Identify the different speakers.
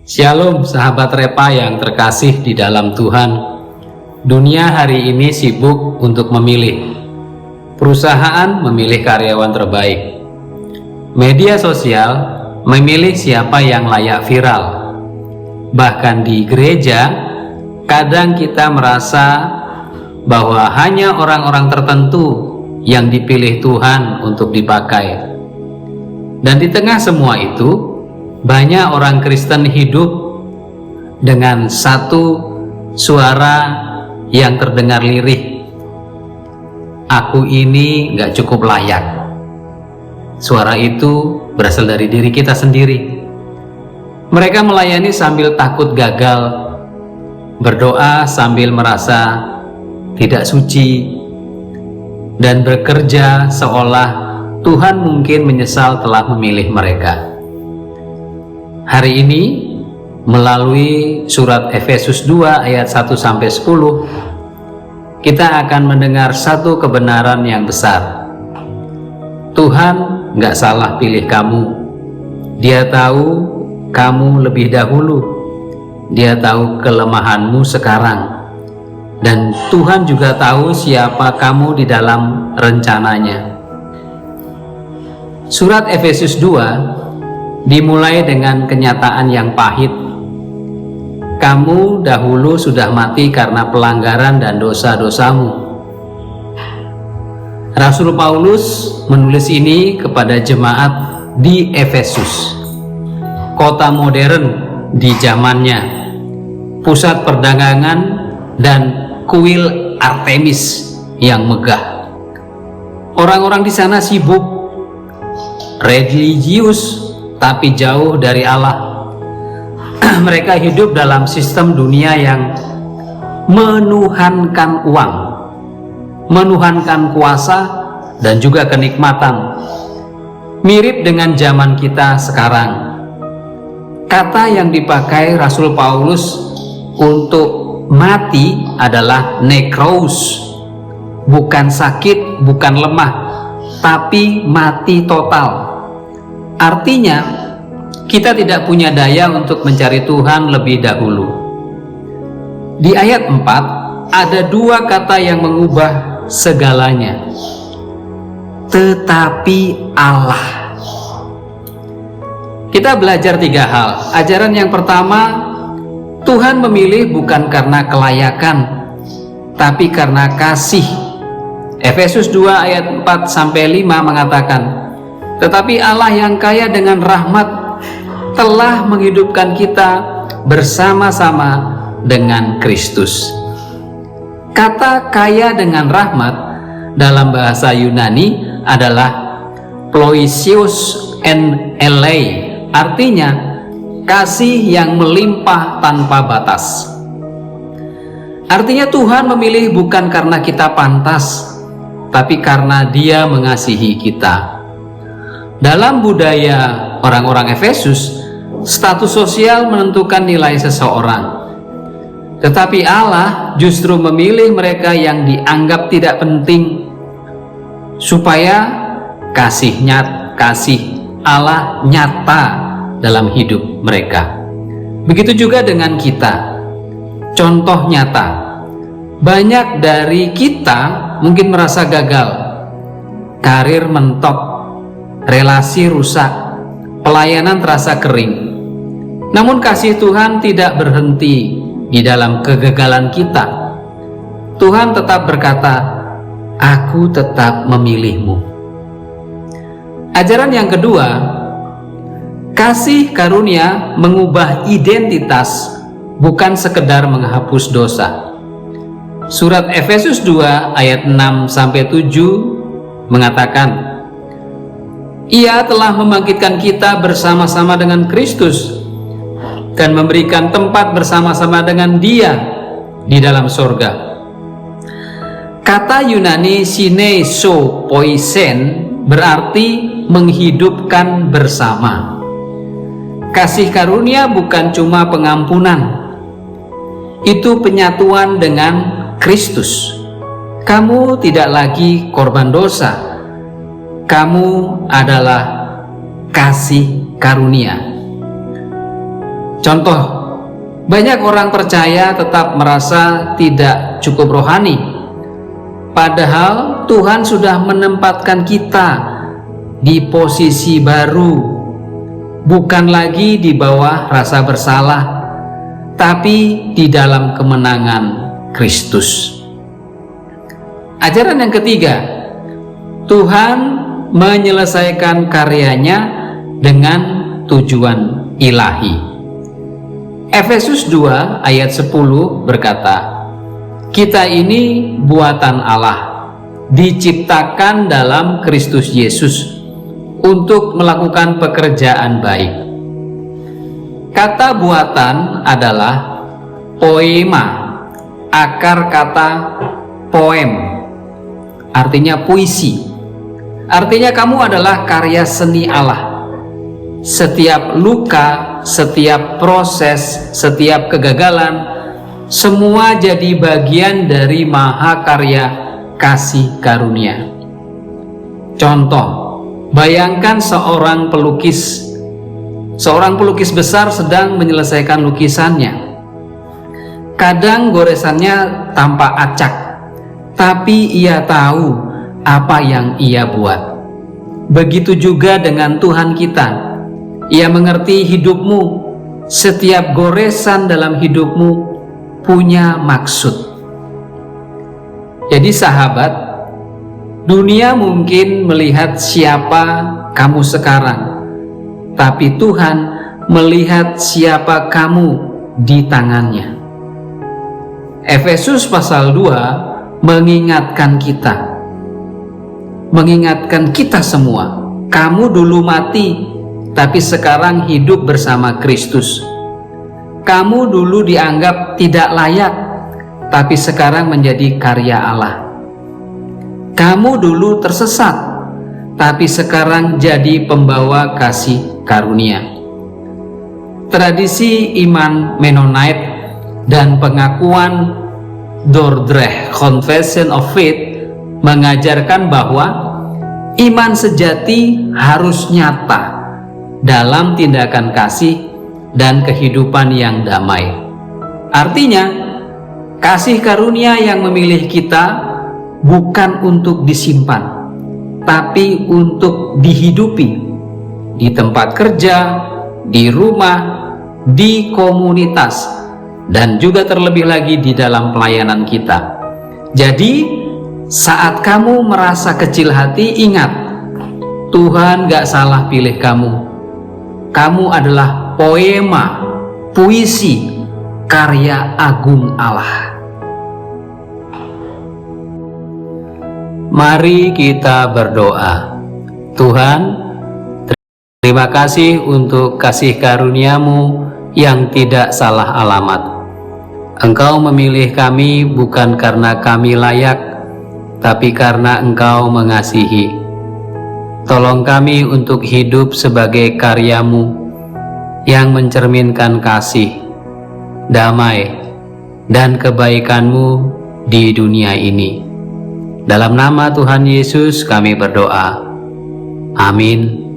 Speaker 1: Shalom sahabat Repa yang terkasih di dalam Tuhan. Dunia hari ini sibuk untuk memilih. Perusahaan memilih karyawan terbaik. Media sosial memilih siapa yang layak viral. Bahkan di gereja, kadang kita merasa bahwa hanya orang-orang tertentu yang dipilih Tuhan untuk dipakai. Dan di tengah semua itu, banyak orang Kristen hidup dengan satu suara yang terdengar lirih. Aku ini gak cukup layak. Suara itu berasal dari diri kita sendiri. Mereka melayani sambil takut gagal, berdoa sambil merasa tidak suci, dan bekerja seolah Tuhan mungkin menyesal telah memilih mereka. Hari ini melalui surat Efesus 2 ayat 1-10 kita akan mendengar satu kebenaran yang besar. Tuhan gak salah pilih kamu. Dia tahu kamu lebih dahulu. Dia tahu kelemahanmu sekarang. Dan Tuhan juga tahu siapa kamu di dalam rencananya. Surat Efesus 2 dimulai dengan kenyataan yang pahit. Kamu dahulu sudah mati karena pelanggaran dan dosa-dosamu. Rasul Paulus menulis ini kepada jemaat di Efesus, kota modern di zamannya, pusat perdagangan dan kuil Artemis yang megah. Orang-orang di sana sibuk, religius, tapi jauh dari Allah. Mereka hidup dalam sistem dunia yang menuhankan uang, menuhankan kuasa, dan juga kenikmatan. Mirip dengan zaman kita sekarang. Kata yang dipakai Rasul Paulus untuk mati adalah nekros. Bukan sakit, bukan lemah, tapi mati total. Artinya, kita tidak punya daya untuk mencari Tuhan lebih dahulu. Di ayat 4, ada dua kata yang mengubah segalanya. Tetapi Allah. Kita belajar tiga hal. Ajaran yang pertama, Tuhan memilih bukan karena kelayakan, tapi karena kasih. Efesus 2 ayat 4-5 mengatakan, tetapi Allah yang kaya dengan rahmat telah menghidupkan kita bersama-sama dengan Kristus. Kata kaya dengan rahmat dalam bahasa Yunani adalah ploisios en elei, artinya kasih yang melimpah tanpa batas. Artinya Tuhan memilih bukan karena kita pantas, tapi karena Dia mengasihi kita. Dalam budaya orang-orang Efesus, status sosial menentukan nilai seseorang. Tetapi Allah justru memilih mereka yang dianggap tidak penting, supaya kasih Allah nyata dalam hidup mereka. Begitu juga dengan kita. Contoh nyata, banyak dari kita mungkin merasa gagal, karir mentok, relasi rusak, pelayanan terasa kering. Namun kasih Tuhan tidak berhenti di dalam kegagalan kita. Tuhan tetap berkata, aku tetap memilihmu. Ajaran yang kedua, kasih karunia mengubah identitas, bukan sekedar menghapus dosa. Surat Efesus 2 ayat 6-7 mengatakan, Ia telah membangkitkan kita bersama-sama dengan Kristus dan memberikan tempat bersama-sama dengan Dia di dalam sorga. Kata Yunani sineso poisen berarti menghidupkan bersama. Kasih karunia bukan cuma pengampunan, itu penyatuan dengan Kristus. Kamu tidak lagi korban dosa. Kamu adalah kasih karunia. Contoh, banyak orang percaya tetap merasa tidak cukup rohani, padahal Tuhan sudah menempatkan kita di posisi baru, bukan lagi di bawah rasa bersalah, tapi di dalam kemenangan Kristus. Ajaran yang ketiga, Tuhan menyelesaikan karyanya dengan tujuan ilahi. Efesus 2 ayat 10 berkata, kita ini buatan Allah, diciptakan dalam Kristus Yesus untuk melakukan pekerjaan baik. Kata buatan adalah poema, akar kata poem, artinya puisi. Artinya kamu adalah karya seni Allah. Setiap luka, setiap proses, setiap kegagalan, semua jadi bagian dari mahakarya kasih karunia. Contoh, bayangkan seorang pelukis besar sedang menyelesaikan lukisannya. Kadang goresannya tampak acak, tapi ia tahu apa yang ia buat. Begitu juga dengan Tuhan kita. Ia mengerti hidupmu. Setiap goresan dalam hidupmu punya maksud. Jadi sahabat, dunia mungkin melihat siapa kamu sekarang, tapi Tuhan melihat siapa kamu di tangannya. Efesus pasal 2 mengingatkan kita semua, kamu dulu mati, tapi sekarang hidup bersama Kristus. Kamu dulu dianggap tidak layak, tapi sekarang menjadi karya Allah. Kamu dulu tersesat, tapi sekarang jadi pembawa kasih karunia. Tradisi iman Mennonite dan pengakuan Dordrecht Confession of Faith mengajarkan bahwa iman sejati harus nyata dalam tindakan kasih dan kehidupan yang damai. Artinya, kasih karunia yang memilih kita bukan untuk disimpan, tapi untuk dihidupi di tempat kerja, di rumah, di komunitas, dan juga terlebih lagi di dalam pelayanan kita. Jadi, saat kamu merasa kecil hati, ingat, Tuhan gak salah pilih kamu. Kamu adalah poema, puisi, karya agung Allah. Mari kita berdoa. Tuhan, terima kasih untuk kasih karunia-Mu yang tidak salah alamat. Engkau memilih kami bukan karena kami layak, tapi karena Engkau mengasihi. Tolong kami untuk hidup sebagai karya-Mu yang mencerminkan kasih, damai, dan kebaikan-Mu di dunia ini. Dalam nama Tuhan Yesus kami berdoa. Amin.